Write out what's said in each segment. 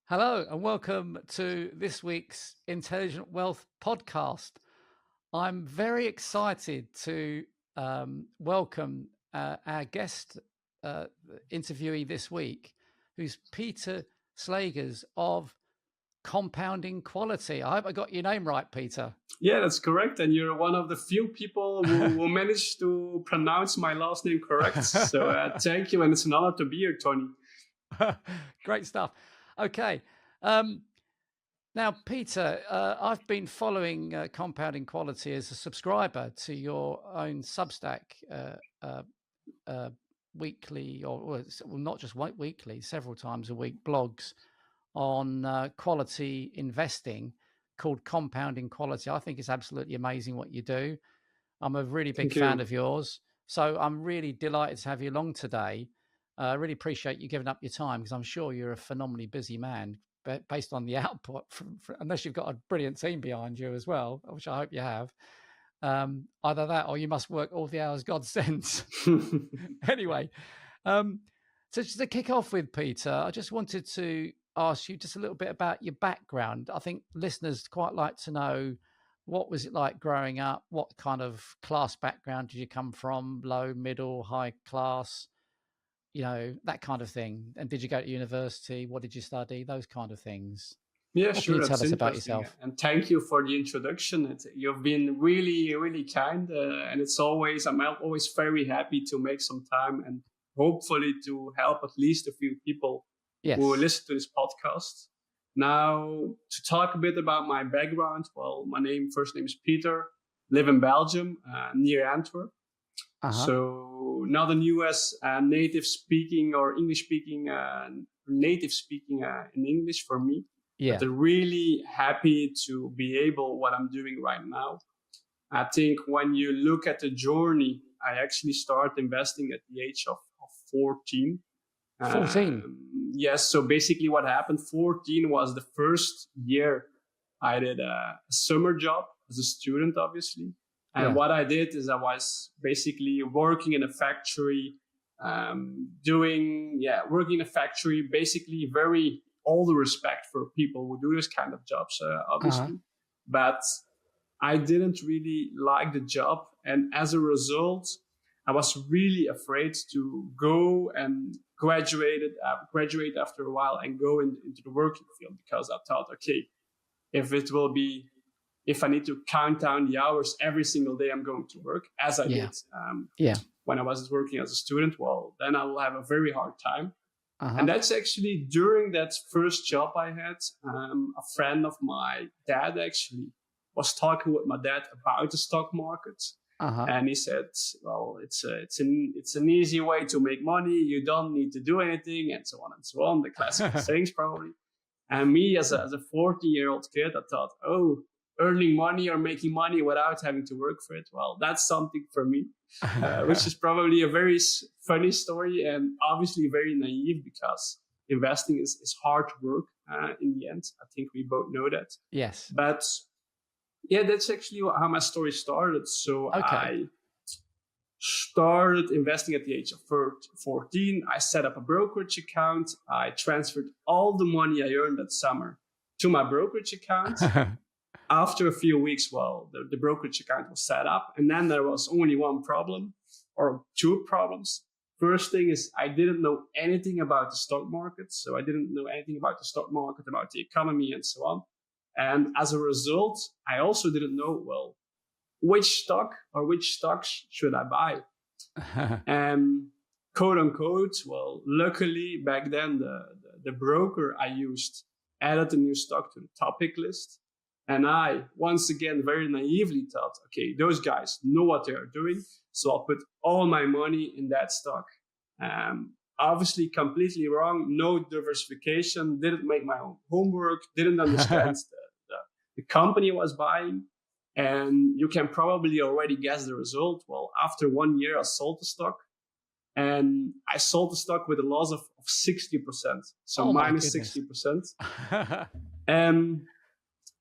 Hello and welcome to this week's Intelligent Wealth podcast. I'm very excited to welcome our guest interviewee this week, who's Pieter Slegers of Compounding Quality. I hope I got your name right, Peter. Yeah, that's correct. And you're one of the few people who managed to pronounce my last name correct. So thank you. And it's an honor to be here, Tony. Great stuff. Okay. Now, Peter, I've been following Compounding Quality as a subscriber to your own Substack weekly, or not just weekly, several times a week blogs on quality investing called Compounding Quality. I think it's absolutely amazing what you do. I'm a really big fan of yours. So I'm really delighted to have you along today. I really appreciate you giving up your time because I'm sure you're a phenomenally busy man based on the output, unless you've got a brilliant team behind you as well, which I hope you have. Either that or you must work all the hours God sends. Anyway, so just to kick off with, Peter, I just wanted to ask you just a little bit about your background. I think listeners quite like to know, what was it like growing up? What kind of class background did you come from? Low, middle, high class? You know, that kind of thing. And did you go to university? What did you study? Those kind of things. Yeah, what sure. Can you That's tell us about interesting. yourself? And thank you for the introduction. You've been really, really kind. And I'm always very happy to make some time and hopefully to help at least a few people who listen to this podcast. Now, to talk a bit about my background, well, my first name is Pieter, live in Belgium, near Antwerp. So not a US native speaking or English speaking, native speaking in English for me. Yeah. But really happy to be able what I'm doing right now. I think when you look at the journey, I actually started investing at the age of 14. 14? Yes. So basically what happened, 14 was the first year I did a summer job as a student, obviously. And what I did is I was basically working in a factory, working in a factory, basically very all the respect for people who do this kind of jobs, obviously. But I didn't really like the job. And as a result, I was really afraid to go and graduate after a while and go into the working field, because I thought, okay, if I need to count down the hours every single day I'm going to work, as I did when I was working as a student, well, then I will have a very hard time. And that's actually during that first job I had, a friend of my dad actually was talking with my dad about the stock market. And he said, well, it's an easy way to make money. You don't need to do anything, and so on and so on. The classic sayings probably. And me as a 14-year-old kid, I thought, oh, earning money or making money without having to work for it, well, that's something for me, which is probably a very funny story and obviously very naive, because investing is hard work in the end. I think we both know that. Yes. But yeah, that's actually how my story started. So I started investing at the age of 14. I set up a brokerage account. I transferred all the money I earned that summer to my brokerage account. After a few weeks, well, the brokerage account was set up, and then there was only one problem, or two problems. First thing is I didn't know anything about the stock market. So I didn't know anything about the stock market, about the economy and so on. And as a result, I also didn't know, well, which stock or which stocks should I buy? And quote unquote, well, luckily back then the broker I used added a new stock to the topic list. And I, once again, very naively thought, okay, those guys know what they are doing, so I'll put all my money in that stock. Obviously, completely wrong. No diversification. Didn't make my own homework. Didn't understand the company I was buying. And you can probably already guess the result. Well, after 1 year, I sold the stock. And I sold the stock with a loss of 60%. So minus 60%. And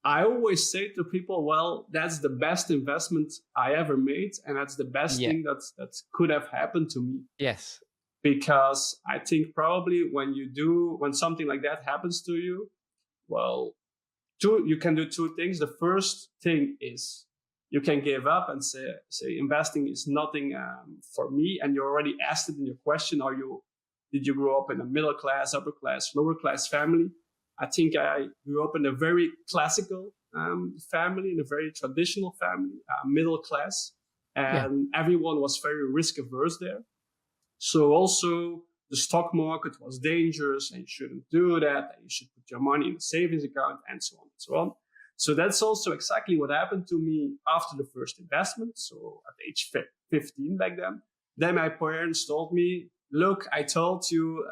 I always say to people, well, that's the best investment I ever made. And that's the best thing that could have happened to me. Yes. because I think probably when something like that happens to you, well, you can do two things. The first thing is you can give up and say investing is nothing for me. And you already asked it in your question. Did you grow up in a middle class, upper class, lower class family? I think I grew up in a very classical family, in a very traditional family, middle class, and everyone was very risk averse there. So also the stock market was dangerous and you shouldn't do that. And you should put your money in a savings account and so on and so on. So that's also exactly what happened to me after the first investment. So at age 15 back then. Then my parents told me, look, I told you,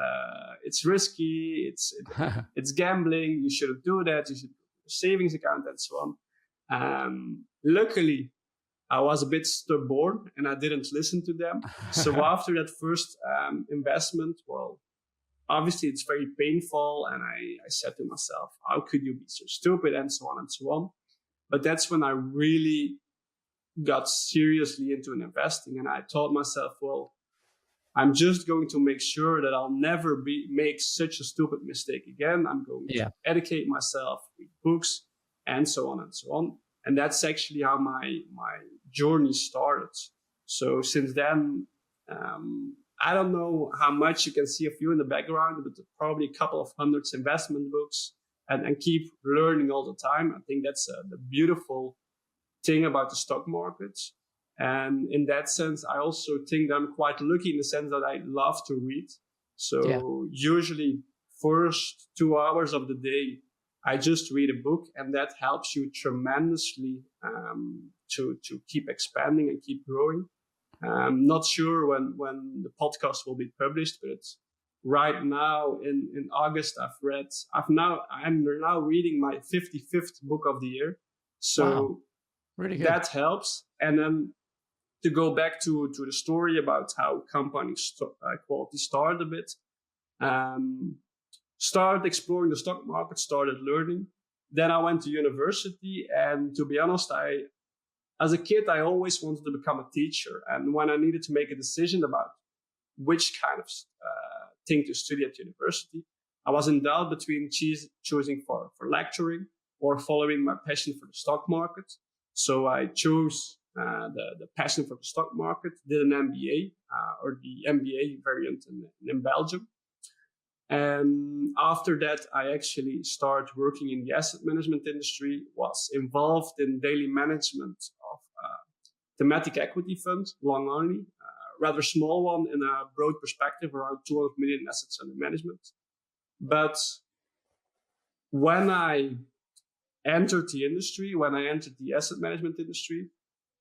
it's risky, it's gambling, you shouldn't do that, you should do a savings account and so on. Luckily, I was a bit stubborn and I didn't listen to them. So after that first investment, well, obviously it's very painful. And I said to myself, how could you be so stupid and so on and so on. But that's when I really got seriously into investing. And I told myself, well, I'm just going to make sure that I'll never make such a stupid mistake again. I'm going to educate myself, read books, and so on and so on. And that's actually how my journey started. So since then, I don't know how much you can see of you in the background, but probably a couple of hundreds investment books and keep learning all the time. I think that's the beautiful thing about the stock market. And in that sense, I also think that I'm quite lucky in the sense that I love to read. So usually first 2 hours of the day, I just read a book, and that helps you tremendously to keep expanding and keep growing. I'm not sure when the podcast will be published, but it's right now in August. I'm now reading my 55th book of the year. So really good. That helps. And then to go back to the story about how compounding quality started a bit. Started exploring the stock market, started learning. Then I went to university, and to be honest, as a kid, I always wanted to become a teacher. And when I needed to make a decision about which kind of thing to study at university, I was in doubt between choosing for lecturing or following my passion for the stock market. So I chose the passion for the stock market, did an MBA, or the MBA variant in Belgium. And after that, I actually started working in the asset management industry, was involved in daily management of a thematic equity fund, long only, rather small one in a broad perspective, around 200 million assets under management. But when I entered the industry, when I entered the asset management industry,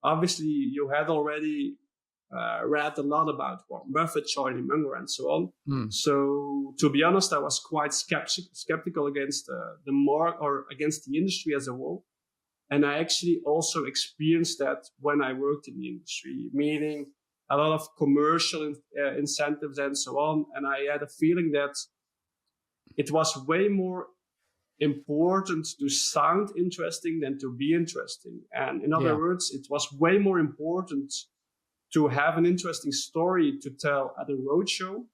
obviously you had already read a lot about Warren Buffett, Tony Byrne, and so on. So to be honest, I was quite skeptical against the market or against the industry as a whole. And I actually also experienced that when I worked in the industry, meaning a lot of commercial incentives and so on. And I had a feeling that it was way more important to sound interesting than to be interesting. And in other words, it was way more important to have an interesting story to tell at a roadshow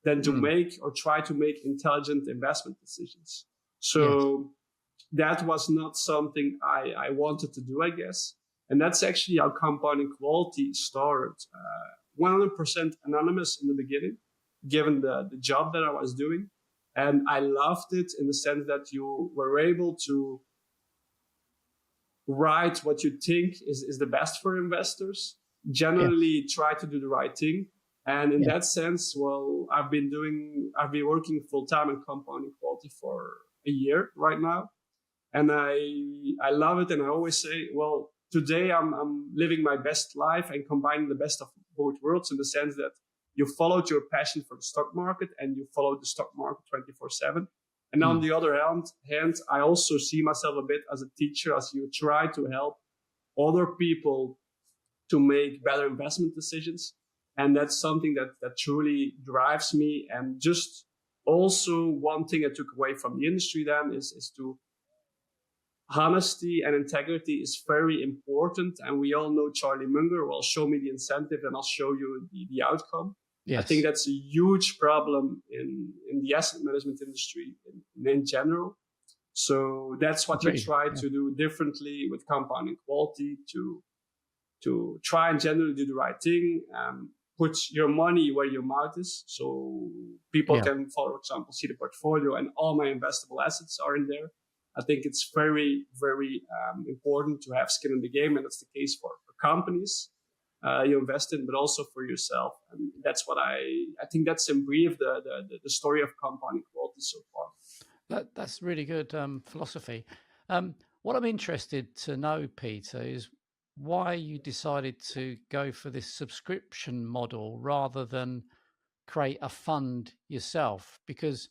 than to make or try to make intelligent investment decisions. So that was not something I wanted to do, I guess. And that's actually how compounding quality started. 100% anonymous in the beginning, given the job that I was doing. And I loved it in the sense that you were able to write what you think is the best for investors. Generally try to do the right thing. And in that sense, well, I've been working full time in compounding quality for a year right now. And I love it. And I always say, well, today I'm living my best life and combining the best of both worlds, in the sense that you followed your passion for the stock market and you followed the stock market 24/7. And on the other hand, I also see myself a bit as a teacher, as you try to help other people to make better investment decisions. And that's something that truly drives me. And just also one thing I took away from the industry then is to honesty and integrity is very important. And we all know Charlie Munger, well, show me the incentive and I'll show you the outcome. I think that's a huge problem in the asset management industry in general. So that's what you try to do differently with compounding quality, to try and generally do the right thing. Put your money where your mouth is, so people can, for example, see the portfolio and all my investable assets are in there. I think it's very, very important to have skin in the game, and that's the case for companies you invest in, but also for yourself. And that's what I think that's in brief the story of compounding quality so far. That's really good philosophy. What I'm interested to know, Pieter, is why you decided to go for this subscription model rather than create a fund yourself. Because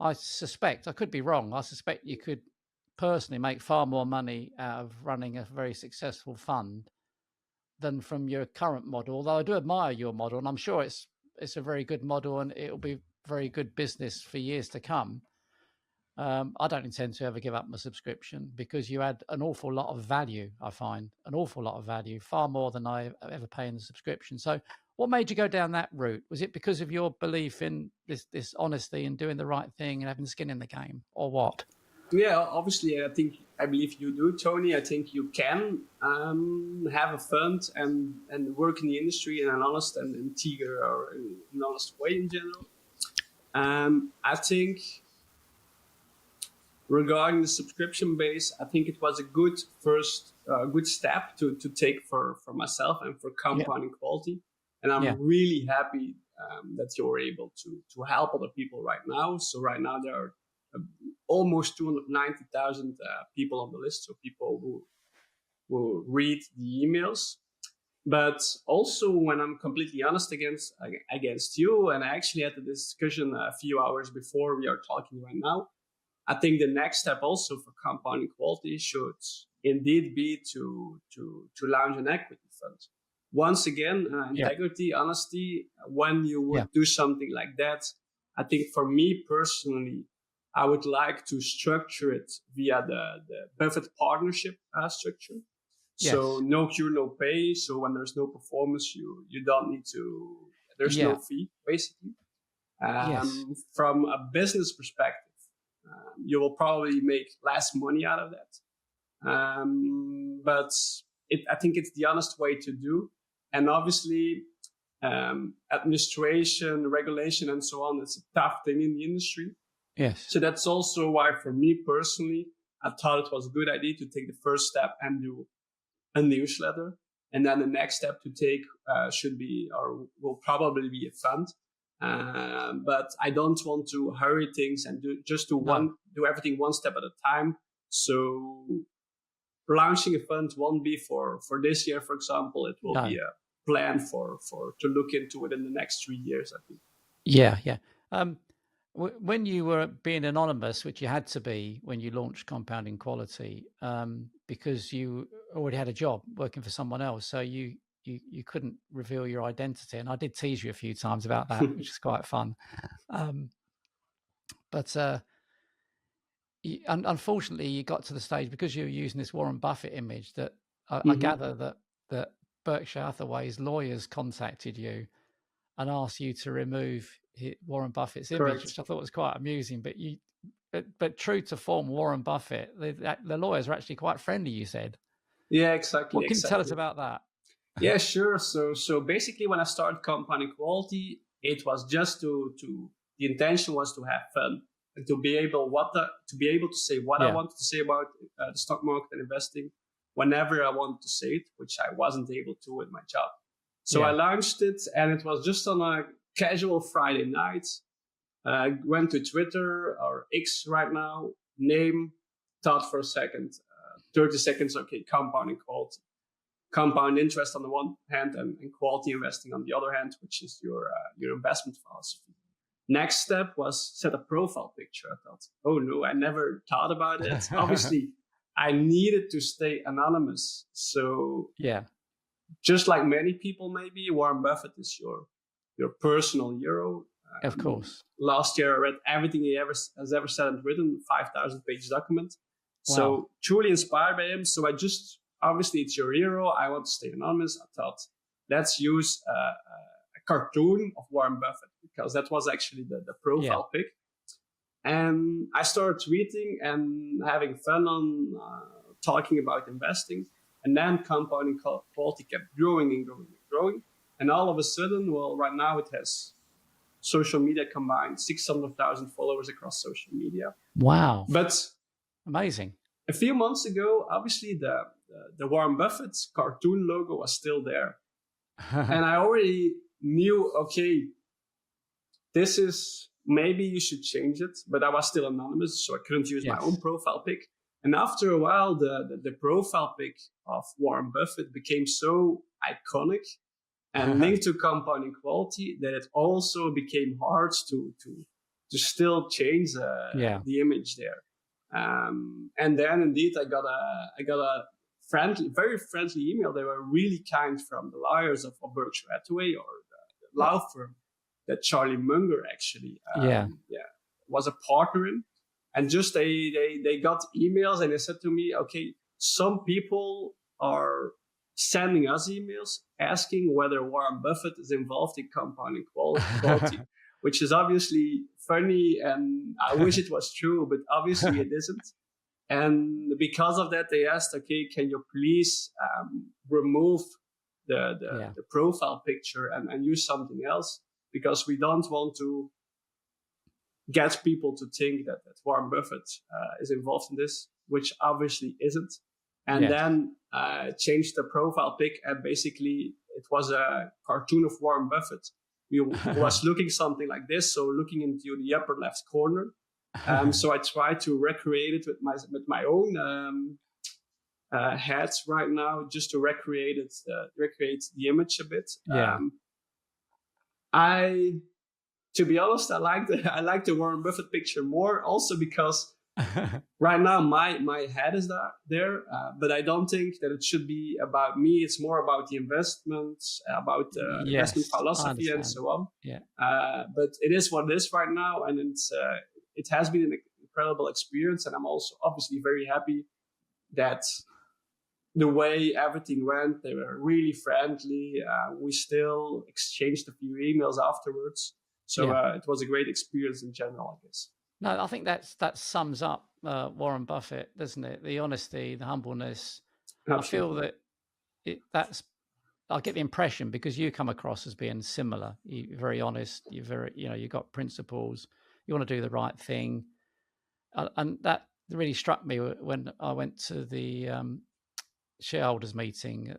I suspect, I could be wrong, I suspect you could personally make far more money out of running a very successful fund than from your current model. Although I do admire your model, and I'm sure it's a very good model, and it'll be very good business for years to come. I don't intend to ever give up my subscription, because you add an awful lot of value. I find an awful lot of value, far more than I ever pay in the subscription. So what made you go down that route? Was it because of your belief in this honesty and doing the right thing and having skin in the game, or what? Yeah, obviously, I believe you do, Tony. I think you can have a fund and work in the industry in an honest and integer, or in an honest way in general. I think regarding the subscription base, I think it was a good first good step to take for myself and for compounding quality. And I'm really happy that you're able to help other people right now. So right now there are almost 290,000 people on the list, so people who read the emails. But also, when I'm completely honest against you, and I actually had the discussion a few hours before we are talking right now, I think the next step also for compounding quality should indeed be to launch an equity fund. Once again, integrity, honesty. When you would do something like that, I think for me personally, I would like to structure it via the Buffett partnership structure. Yes. So no cure, no pay. So when there's no performance, you don't need to, there's no fee, basically. From a business perspective, you will probably make less money out of that. But I think it's the honest way to do. And obviously, administration, regulation, and so on, it's a tough thing in the industry. Yes. So that's also why, for me personally, I thought it was a good idea to take the first step and do a newsletter. And then the next step to take will probably be a fund. But I don't want to hurry things and do everything one step at a time. So launching a fund won't be for this year, for example. It will be a plan to look into it in the next 3 years, I think. Yeah. When you were being anonymous, which you had to be when you launched Compounding Quality, because you already had a job working for someone else, so you couldn't reveal your identity. And I did tease you a few times about that, which is quite fun. But unfortunately, you got to the stage, because you were using this Warren Buffett image, that I gather that Berkshire Hathaway's lawyers contacted you and asked you to remove Warren Buffett's image. Correct. Which I thought was quite amusing. But true to form, Warren Buffett, the lawyers are actually quite friendly, you said. Yeah, exactly. What can you tell us about that? Yeah, sure. So basically, when I started Compounding Quality, it was just the intention was to have fun and to be able to say what I wanted to say about the stock market and investing whenever I wanted to say it, which I wasn't able to with my job. So I launched it, and it was just on a casual Friday night. I went to Twitter, or X right now, thought for a second, 30 seconds, okay, compounding quality. Compound interest on the one hand and quality investing on the other hand, which is your investment philosophy. Next step was set a profile picture. I thought, oh no, I never thought about it. Obviously, I needed to stay anonymous. So just like many people, maybe Warren Buffett is your personal hero. Of course. Last year, I read everything he has ever said and written, 5,000-page document. Wow. So truly inspired by him. So obviously it's your hero. I want to stay anonymous. I thought, let's use a cartoon of Warren Buffett, because that was actually the profile pic. And I started tweeting and having fun on talking about investing. And then compounding quality kept growing and growing and growing. And all of a sudden, well, right now it has social media combined 600,000 followers across social media. Wow. But amazing. A few months ago, obviously the Warren Buffett cartoon logo was still there. And I already knew, okay, this is, maybe you should change it, but I was still anonymous, so I couldn't use my own profile pic. And after a while, the profile pic of Warren Buffett became so iconic and linked to compounding quality that it also became hard to still change the image there. And then indeed, I got a very friendly email. They were really kind from the lawyers of Berkshire Hathaway, or the law firm that Charlie Munger actually was a partner in. And just they got emails and they said to me, okay, some people are sending us emails asking whether Warren Buffett is involved in compounding quality, which is obviously funny, and I wish it was true, but obviously it isn't. And because of that, they asked, okay, can you please remove the profile picture and use something else? Because we don't want to get people to think that Warren Buffett is involved in this, which obviously isn't. And then changed the profile pic, and basically it was a cartoon of Warren Buffett. He was looking something like this, so looking into the upper left corner. So I tried to recreate it with my own hats right now, just to recreate the image a bit. To be honest, I like the Warren Buffett picture more, also because right now my head is there, but I don't think that it should be about me. It's more about the investments, about the investment philosophy and so on. But it is what it is right now, and it has been an incredible experience, and I'm also obviously very happy that the way everything went, they were really friendly. We still exchanged a few emails afterwards. So it was a great experience in general, I guess. No, I think that sums up Warren Buffett, doesn't it? The honesty, the humbleness. Absolutely. I feel that I get the impression, because you come across as being similar. You're very honest. You're very, you've got principles. You want to do the right thing, and that really struck me when I went to the shareholders meeting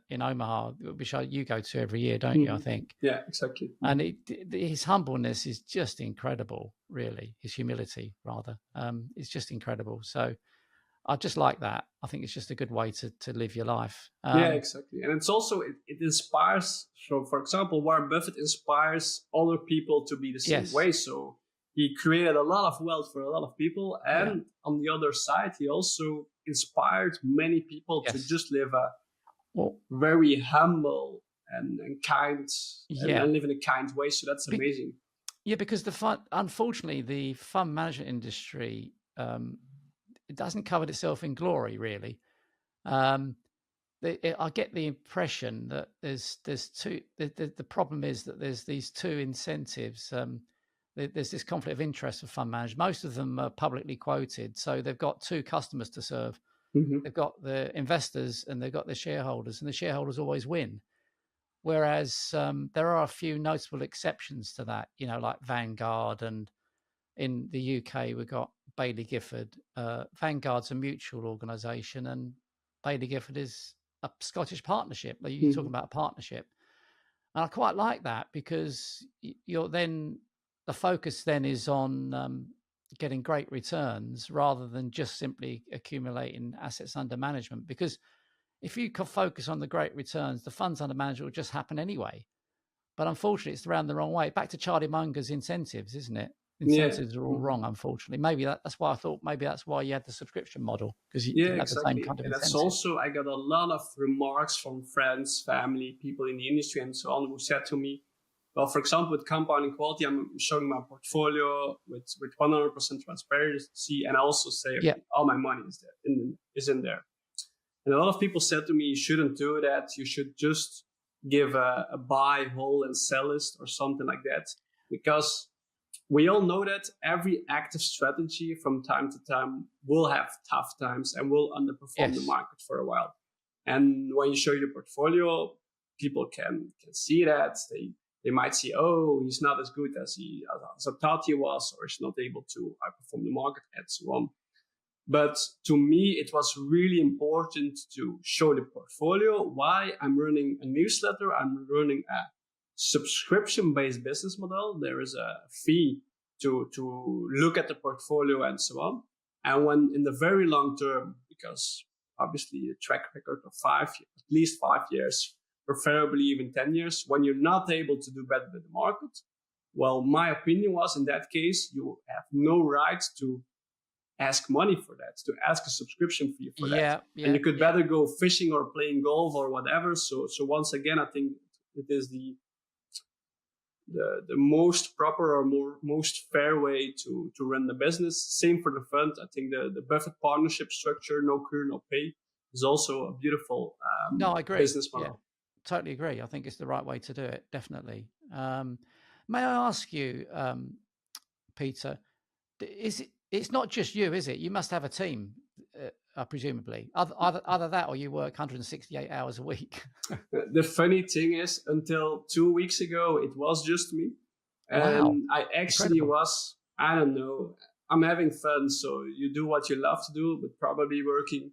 in Omaha, which you go to every year, don't you? I think. Yeah, exactly. And his humbleness is just incredible, really. His humility, rather, is just incredible. So I just like that. I think it's just a good way to live your life. Yeah, exactly. And it's also, it inspires. So, for example, Warren Buffett inspires other people to be the same way. So he created a lot of wealth for a lot of people. And on the other side, he also inspired many people to just live a very humble and kind and live in a kind way. So that's amazing. Because unfortunately, the fund management industry, it doesn't cover itself in glory, really. I get the impression that there's two. The problem is that there's these two incentives. There's this conflict of interest for fund managers. Most of them are publicly quoted, so they've got two customers to serve. They've got the investors and they've got the shareholders, and the shareholders always win. Whereas there are a few notable exceptions to that, like Vanguard, and in the UK we've got Baillie Gifford. Vanguard's a mutual organisation, and Baillie Gifford is a Scottish partnership. You're talking about a partnership, and I quite like that, because the focus then is on getting great returns rather than just simply accumulating assets under management. Because if you can focus on the great returns, the funds under management will just happen anyway. But unfortunately, it's around the wrong way. Back to Charlie Munger's incentives, isn't it? Incentives are all wrong, unfortunately. Maybe that's why I thought that's why you had the subscription model, because you had the same kind of that's also, I got a lot of remarks from friends, family, people in the industry and so on, who said to me, well, for example, with compounding quality, I'm showing my portfolio with 100% transparency, and I also say all my money is in there. And a lot of people said to me, you shouldn't do that. You should just give a buy, hold, and sell list or something like that, because we all know that every active strategy from time to time will have tough times and will underperform the market for a while. And when you show your portfolio, people can see that. They might see, oh, he's not as good as I thought he was, or he's not able to outperform the market, and so on. But to me, it was really important to show the portfolio. Why? I'm running a newsletter. I'm running a subscription-based business model. There is a fee to look at the portfolio and so on. And when in the very long term, because obviously a track record of at least 5 years, preferably even 10 years, when you're not able to do better than the market, well, my opinion was in that case, you have no right to ask money for that, to ask a subscription fee for that. And you could better go fishing or playing golf or whatever. So once again, I think it is the most proper or most fair way to run the business. Same for the fund. I think the Buffett partnership structure, no cure, no pay, is also a beautiful I agree. business model. Yeah, totally agree. I think it's the right way to do it, definitely. May I ask you, Pieter, it's not just you, is it? You must have a team, presumably. Either that or you work 168 hours a week. The funny thing is, until 2 weeks ago, it was just me. And wow. I actually was, I don't know, I'm having fun. So you do what you love to do, but probably working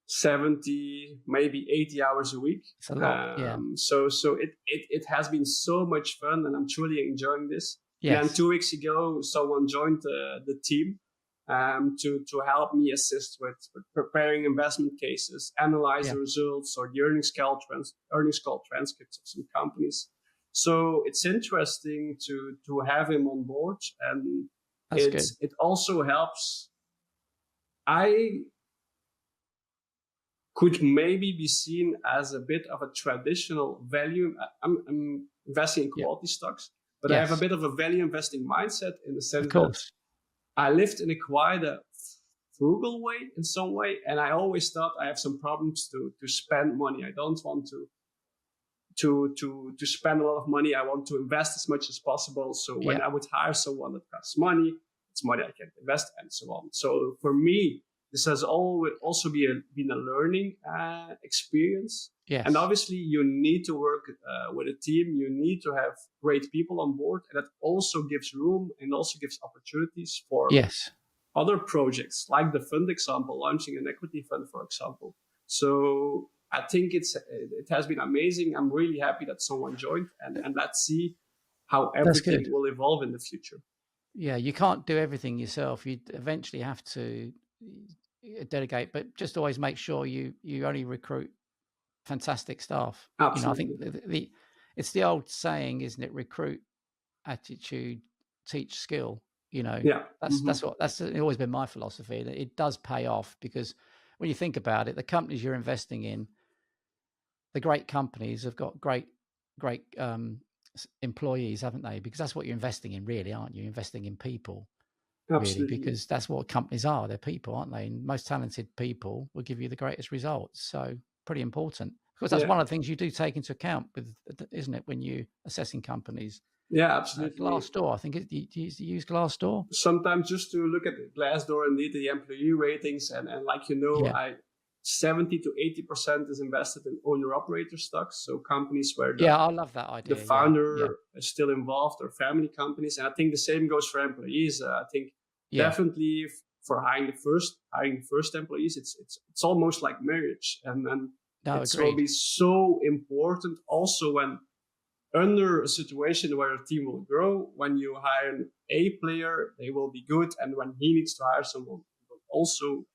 70, maybe 80 hours a week. It's a lot, So it has been so much fun, and I'm truly enjoying this. Yes. And 2 weeks ago, someone joined the team to help me assist with preparing investment cases, analyze the results, or the earnings call transcripts of some companies. So it's interesting to have him on board, and it also helps. I could maybe be seen as a bit of a traditional value. I'm investing in quality stocks, but I have a bit of a value investing mindset in the sense that I lived in quite a frugal way in some way, and I always thought I have some problems to spend money. I don't want to spend a lot of money. I want to invest as much as possible. So when I would hire someone that costs money, it's money I can invest and so on. So for me, this has also been a learning experience. Yes. And obviously, you need to work with a team. You need to have great people on board. And that also gives room and also gives opportunities for other projects, like the fund example, launching an equity fund, for example. So I think it has been amazing. I'm really happy that someone joined. And let's see how everything will evolve in the future. Yeah, you can't do everything yourself. You eventually have to delegate, but just always make sure you only recruit fantastic staff. Absolutely. You know, I think it's the old saying, isn't it? Recruit, attitude, teach skill. You know, that's always been my philosophy. That it does pay off, because when you think about it, the companies you're investing in, the great companies have got great employees, haven't they? Because that's what you're investing in, really, aren't you? You're investing in people. Absolutely. Really, because that's what companies are. They're people, aren't they? And most talented people will give you the greatest results. So pretty important. Of course, that's one of the things you do take into account, isn't it, when you assessing companies? Yeah, absolutely. Glassdoor, I think. Do you use Glassdoor? Sometimes just to look at Glassdoor, indeed, the employee ratings, and like 70 to 80% is invested in owner-operator stocks. So companies where I love that idea. The founder is still involved, or family companies. And I think the same goes for employees. I think definitely for hiring the first employees, it's almost like marriage, and it will be so important also when under a situation where a team will grow. When you hire an A player, they will be good, and when he needs to hire someone, also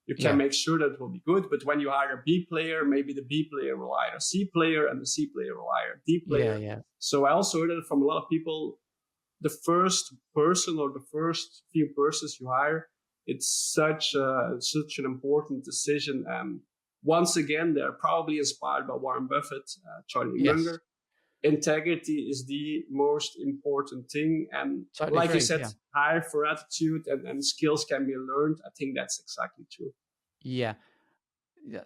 you can make sure that it will be good. But when you hire a B player, maybe the B player will hire a C player, and the C player will hire a D player. Yeah. So I also heard from a lot of people, the first person or the first few persons you hire, it's such an important decision. Once again, they're probably inspired by Warren Buffett, Charlie Munger. Integrity is the most important thing. And like you said, hire for attitude, and skills can be learned. I think that's exactly true. Yeah.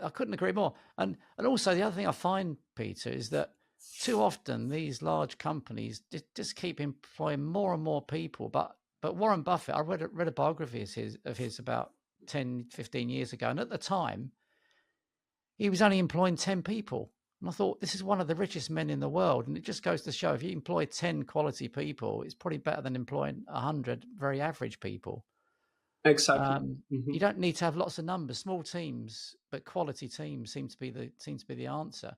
I couldn't agree more. And also the other thing I find, Peter, is that too often these large companies just keep employing more and more people. But Warren Buffett, I read a biography of his about 10, 15 years ago. And at the time, he was only employing 10 people. And I thought, this is one of the richest men in the world. And it just goes to show, if you employ 10 quality people, it's probably better than employing 100 very average people. Exactly. You don't need to have lots of numbers. Small teams, but quality teams seem to be the answer.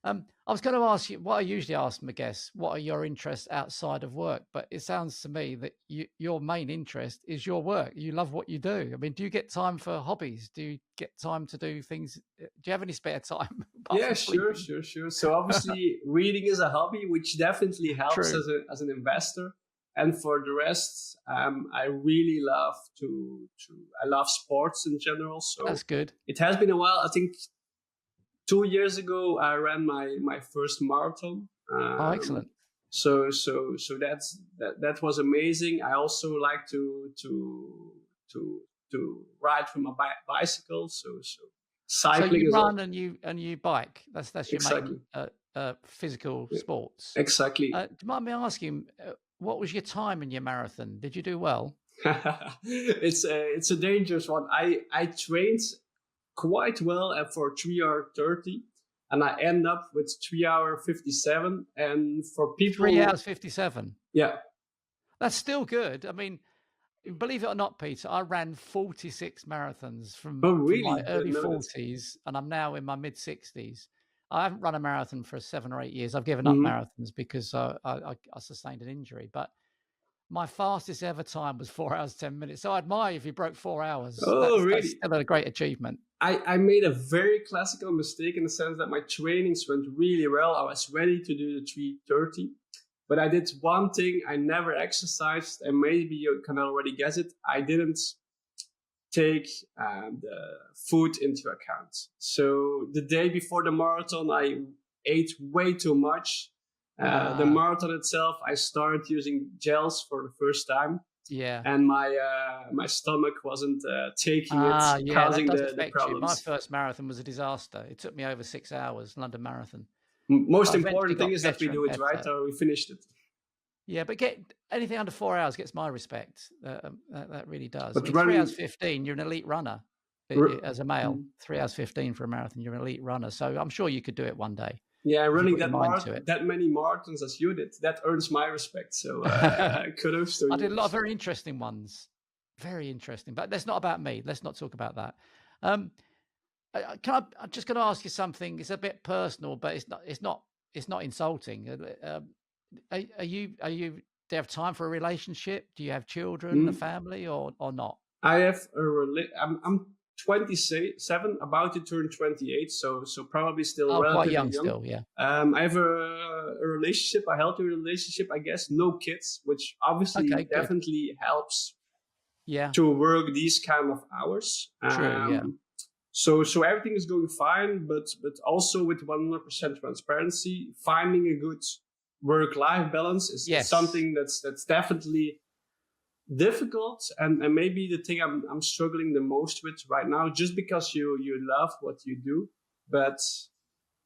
I was going to ask you what I usually ask my guests: what are your interests outside of work? But it sounds to me that your main interest is your work. You love what you do. I mean, do you get time for hobbies? Do you get time to do things? Do you have any spare time? Yeah, sure. So obviously, reading is a hobby, which definitely helps as an investor. And for the rest, I really love I love sports in general. So that's good. It has been a while. I think 2 years ago, I ran my first marathon. Excellent. So that was amazing. I also like to ride from a bicycle. So cycling. So you run and you bike. That's your exactly. main physical sports. Exactly. Do you mind me asking, what was your time in your marathon? Did you do well? It's a dangerous one. I trained quite well for 3:30, and I end up with 3:57. And for people, 3:57. Yeah, that's still good. I mean, believe it or not, Peter, I ran 46 marathons from my early 40s, and I'm now in my mid 60s. I haven't run a marathon for 7 or 8 years. I've given up marathons because I sustained an injury. But my fastest ever time was 4 hours, 10 minutes. So I admire if you broke 4 hours. Oh, really? That's still a great achievement. I made a very classical mistake in the sense that my trainings went really well. I was ready to do the 3:30. But I did one thing. I never exercised. And maybe you can already guess it. I didn't take the food into account. So the day before the marathon, I ate way too much. The marathon itself, I started using gels for the first time. Yeah. And my stomach wasn't taking it, causing the problems. My first marathon was a disaster. It took me over 6 hours, London Marathon. Most important thing is that we do it right, or we finished it. Yeah, but anything under 4 hours gets my respect. That really does. But 3 hours 15, you're an elite runner as a male. 3 hours 15 for a marathon, you're an elite runner. So I'm sure you could do it one day. Yeah, running that many marathons as you did, that earns my respect. So kudos to you. I did a lot of very interesting ones. Very interesting. But that's not about me. Let's not talk about that. I'm just going to ask you something. It's a bit personal, but it's not insulting. Do you have time for a relationship? Do you have children, a family, or not? I have I'm 27, about to turn 28, so probably still relatively quite young still. Yeah. I have a relationship, a healthy relationship, I guess. No kids, which obviously definitely helps. Yeah. To work these kind of hours. True. Yeah. So everything is going fine, but also with 100% transparency, finding a good work-life balance is something that's definitely difficult, and maybe the thing I'm struggling the most with right now, just because you love what you do. But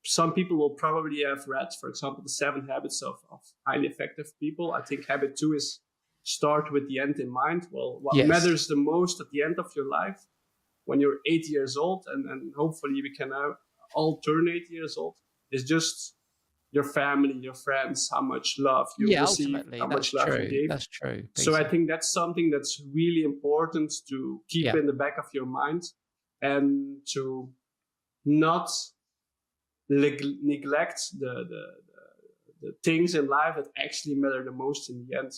some people will probably have read, for example, the 7 habits of highly effective people. I think habit 2 is start with the end in mind. Well, what matters the most at the end of your life, when you're 80 years old, and hopefully we can all turn 80 years old, is just your family, your friends, how much love you receive, how much love you give. That's true. So I think that's something that's really important to keep in the back of your mind, and to not neglect the things in life that actually matter the most in the end.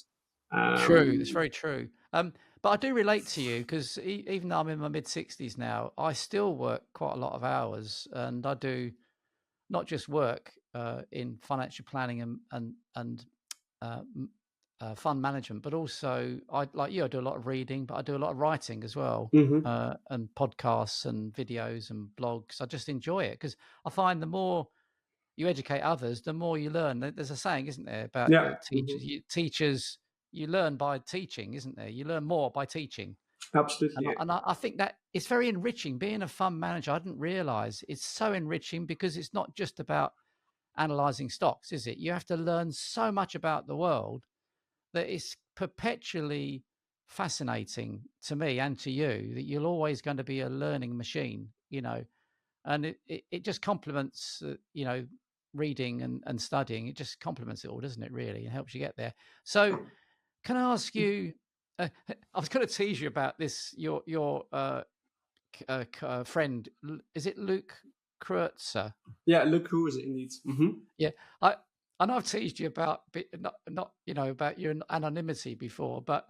True, it's very true. But I do relate to you, because even though I'm in my mid 60s now, I still work quite a lot of hours, and I do not just work in financial planning and fund management, but also I do a lot of reading, but I do a lot of writing as well, and podcasts and videos and blogs. I just enjoy it, because I find the more you educate others, the more you learn. There's a saying, isn't there, about teachers? Teachers, you learn by teaching, isn't there? You learn more by teaching. Absolutely. And I think that it's very enriching. Being a fund manager, I didn't realize it's so enriching because it's not just about analyzing stocks, is it? You have to learn so much about the world that it's perpetually fascinating to me and to you, that you're always going to be a learning machine, and it just complements, reading and studying. It just complements it all, doesn't it, really? It helps you get there. So can I ask you, I was going to tease you about this, your friend, is it Luke Kreutzer? Yeah, Luke Kreutzer, indeed. Mm-hmm. Yeah, I know I've teased you about not about your anonymity before, but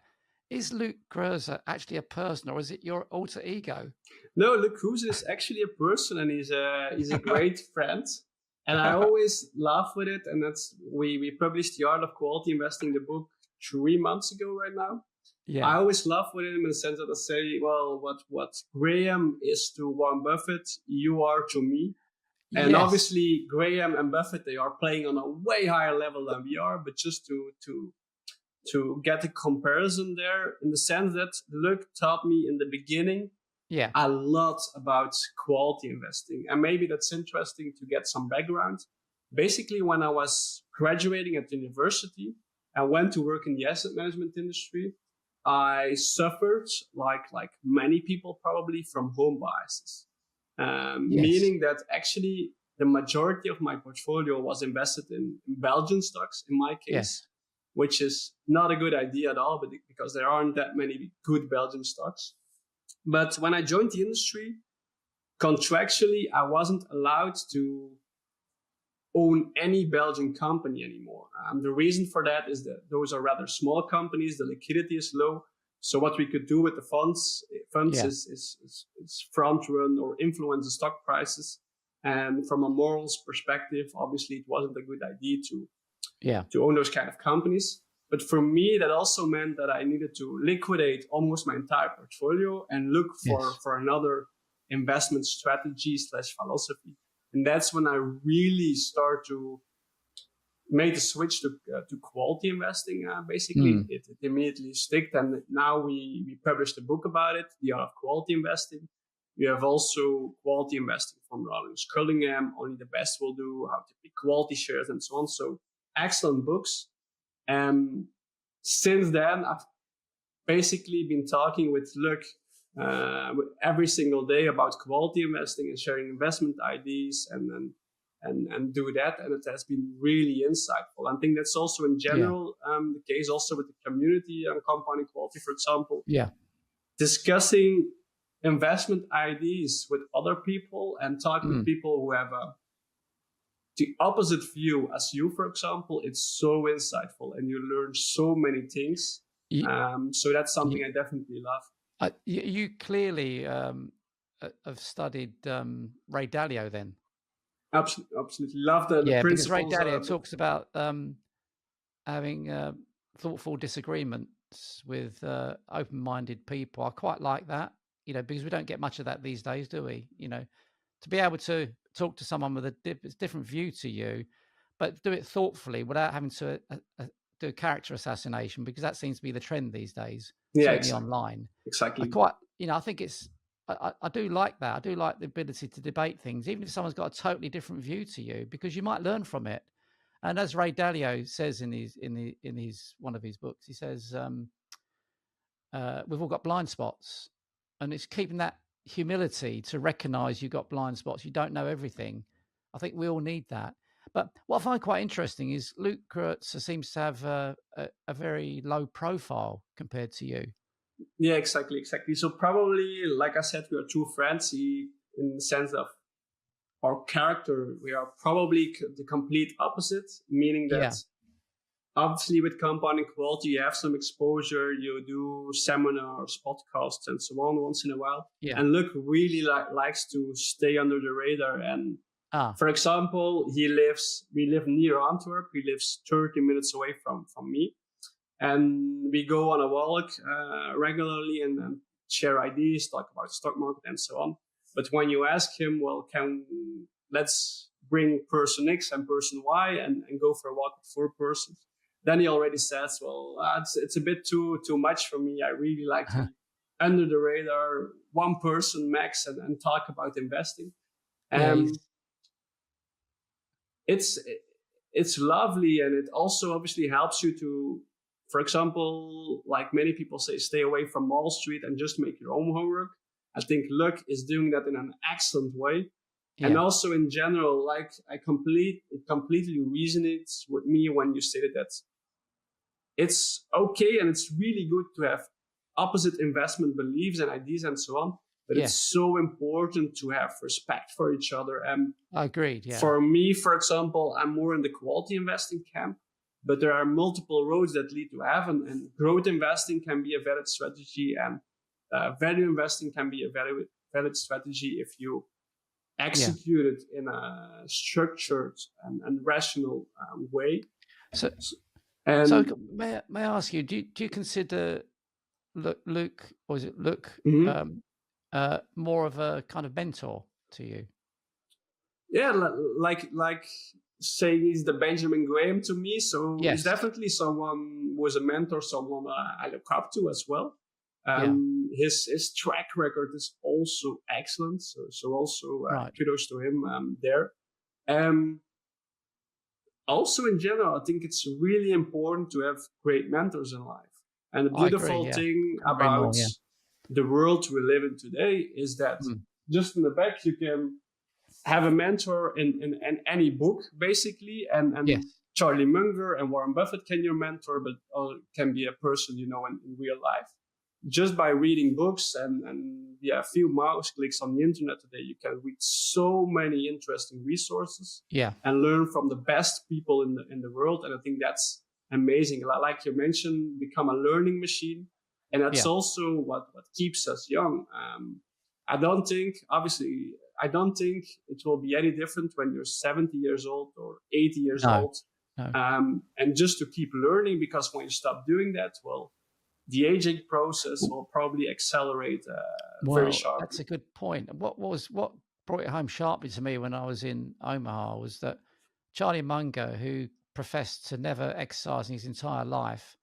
is Luke Kreutzer actually a person, or is it your alter ego? No, Luke Kreutzer is actually a person, and he's a great friend. And I always laugh with it. And that's we published The Art of Quality Investing, the book, 3 months ago right now. Yeah. I always laugh with him in the sense that I say, well, what Graham is to Warren Buffett, you are to me. And yes, obviously Graham and Buffett, they are playing on a way higher level than we are, but just to get a comparison there, in the sense that Luke taught me in the beginning a lot about quality investing. And maybe that's interesting to get some background. Basically, when I was graduating at university and went to work in the asset management industry, I suffered, like many people probably, from home biases. Meaning that actually the majority of my portfolio was invested in Belgian stocks, in my case, which is not a good idea at all, but because there aren't that many good Belgian stocks. But when I joined the industry, contractually, I wasn't allowed to own any Belgian company anymore. The reason for that is that those are rather small companies, the liquidity is low. So what we could do with the funds is front run or influence the stock prices. And from a morals perspective, obviously it wasn't a good idea to own those kind of companies. But for me, that also meant that I needed to liquidate almost my entire portfolio and look for another investment strategy / philosophy. And that's when I really start to make the switch to quality investing. Basically, it immediately sticked. And now we published a book about it, The Art of Quality Investing. We have also Quality Investing from Rollins Cullingham, Only the Best Will Do, How to Pick Quality Shares, and so on. So excellent books. And since then, I've basically been talking with Luc every single day about quality investing and sharing investment ideas and do that. And it has been really insightful. I think that's also in general the case also with the community on compounding quality, for example. Yeah. Discussing investment ideas with other people and talking with people who have the opposite view as you, for example, it's so insightful and you learn so many things. So that's something I definitely love. You clearly have studied Ray Dalio then. Absolutely. Love the principles. Because Ray Dalio talks about having thoughtful disagreements with open-minded people. I quite like that, because we don't get much of that these days, do we? To be able to talk to someone with a different view to you, but do it thoughtfully without having to do character assassination, because that seems to be the trend these days, certainly online. Exactly. I think it's, I do like that. I do like the ability to debate things, even if someone's got a totally different view to you, because you might learn from it. And as Ray Dalio says in his one of his books, he says, we've all got blind spots, and it's keeping that humility to recognize you've got blind spots. You don't know everything. I think we all need that. But what I find quite interesting is Luke Kreutzer seems to have a very low profile compared to you. Yeah, exactly. So probably, like I said, we are two friends. In the sense of our character, we are probably the complete opposite, meaning that obviously with compounding quality, you have some exposure, you do seminars, podcasts, and so on once in a while. Yeah. And Luke really likes to stay under the radar. And for example, we live near Antwerp. He lives 30 minutes away from me. And we go on a walk regularly and share ideas, talk about the stock market and so on. But when you ask him, well, let's bring person X and person Y and go for a walk with 4 persons. Then he already says, well, it's a bit too much for me. I really like to under the radar, one person max, and talk about investing. It's lovely, and it also obviously helps you to, for example, like many people say, stay away from Wall Street and just make your own homework. I think Luc is doing that in an excellent way. Yeah. And also in general, like it completely resonates with me when you stated that it's okay and it's really good to have opposite investment beliefs and ideas and so on. But it's so important to have respect for each other. And agreed. Yeah. For me, for example, I'm more in the quality investing camp, but there are multiple roads that lead to heaven. And growth investing can be a valid strategy, and value investing can be a valid strategy if you execute it in a structured and rational way. So may I ask you, do you consider Luc, or is it Luc? Mm-hmm. More of a kind of mentor to you? Yeah, like saying he's the Benjamin Graham to me. So he's definitely someone who is a mentor, someone I look up to as well. His track record is also excellent. So also kudos to him there. Also in general, I think it's really important to have great mentors in life. And the beautiful thing about the world we live in today is that just in the back, you can have a mentor in any book, basically. And Charlie Munger and Warren Buffett can your mentor, but can be a person, in real life. Just by reading books and a few mouse clicks on the internet today, you can read so many interesting resources and learn from the best people in the world. And I think that's amazing. Like you mentioned, become a learning machine. And that's also what keeps us young. I don't think it will be any different when you're 70 years old or 80 years old. No. And just to keep learning, because when you stop doing that, well, the aging process will probably accelerate very sharply. That's a good point. What brought it home sharply to me when I was in Omaha was that Charlie Munger, who professed to never exercise in his entire life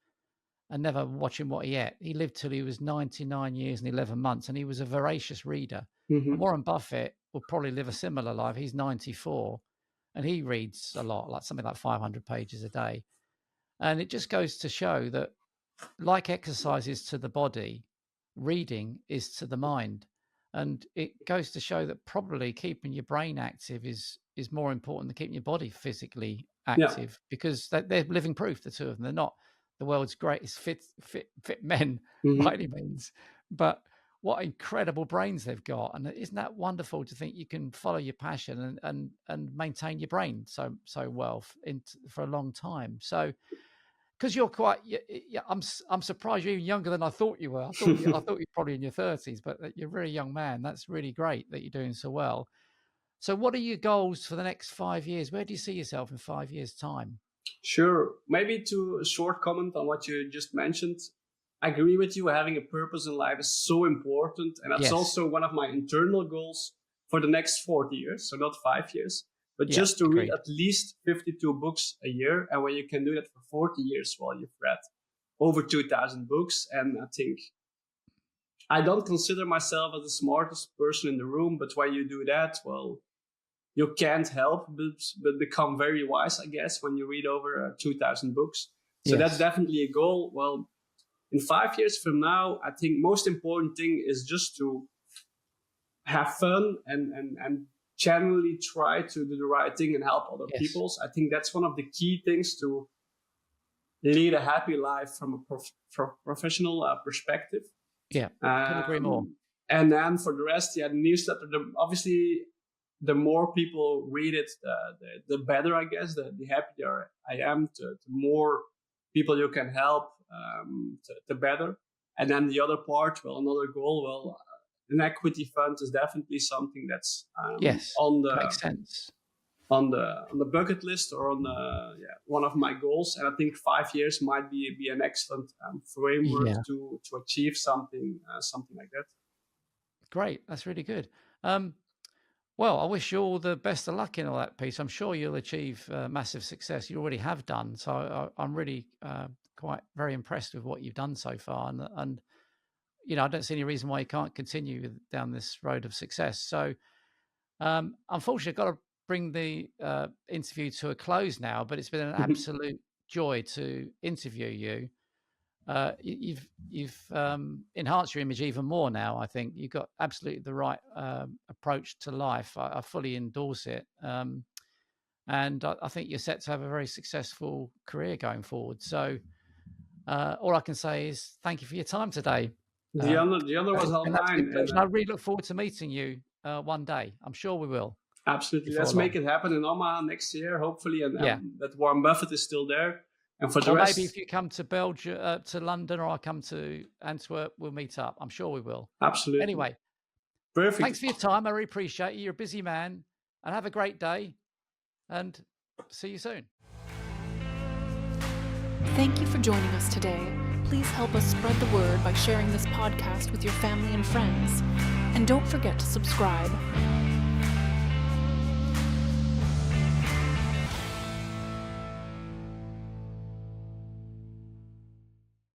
and never watching what he ate, he lived till he was 99 years and 11 months, and he was a voracious reader. Mm-hmm. And Warren Buffett will probably live a similar life. He's 94 and he reads a lot, like something like 500 pages a day. And it just goes to show that, like exercise is to the body, reading is to the mind. And it goes to show that probably keeping your brain active is more important than keeping your body physically active, because they're living proof, the two of them. They're not the world's greatest fit men by any means, but what incredible brains they've got. And isn't that wonderful to think you can follow your passion and maintain your brain so well for a long time. So, because you're quite, I'm surprised you're even younger than I thought you were. I thought you're probably in your 30s, but you're a very young man. That's really great that you're doing so well. So what are your goals for the next 5 years? Where do you see yourself in 5 years' time? Sure. Maybe to a short comment on what you just mentioned. I agree with you. Having a purpose in life is so important. And that's also one of my internal goals for the next 40 years. So not 5 years. But just to read at least 52 books a year. And when you can do that for 40 years, well, you've read over 2,000 books. And I think I don't consider myself as the smartest person in the room. But when you do that, well, you can't help but become very wise, I guess, when you read over 2,000 books. So that's definitely a goal. Well, in 5 years from now, I think most important thing is just to have fun and generally try to do the right thing and help other people. I think that's one of the key things to lead a happy life from a professional perspective. Yeah, I couldn't agree more. And then for the rest, the newsletter, obviously, the more people read it, the better, I guess. The happier I am, the more people you can help, the better. And then the other part, well, another goal, an equity fund is definitely something that's on the makes sense. On the bucket list, or on one of my goals. And I think 5 years might be an excellent framework to achieve something like that. Great, that's really good. Well, I wish you all the best of luck in all that piece. I'm sure you'll achieve massive success. You already have done. So I'm really very impressed with what you've done so far. And I don't see any reason why you can't continue down this road of success. So, unfortunately, I've got to bring the interview to a close now, but it's been an absolute joy to interview you. You've enhanced your image even more now. I think you've got absolutely the right approach to life. I fully endorse it. And I think you're set to have a very successful career going forward. So all I can say is thank you for your time today. The other was all mine. And I really look forward to meeting you one day. I'm sure we will. Absolutely. Let's make it happen in Omaha next year, hopefully. And that Warren Buffett is still there. And for the rest, maybe if you come to Belgium, to London, or I come to Antwerp, we'll meet up. I'm sure we will. Absolutely. Anyway, perfect. Thanks for your time. I really appreciate you. You're a busy man. And have a great day. And see you soon. Thank you for joining us today. Please help us spread the word by sharing this podcast with your family and friends. And don't forget to subscribe.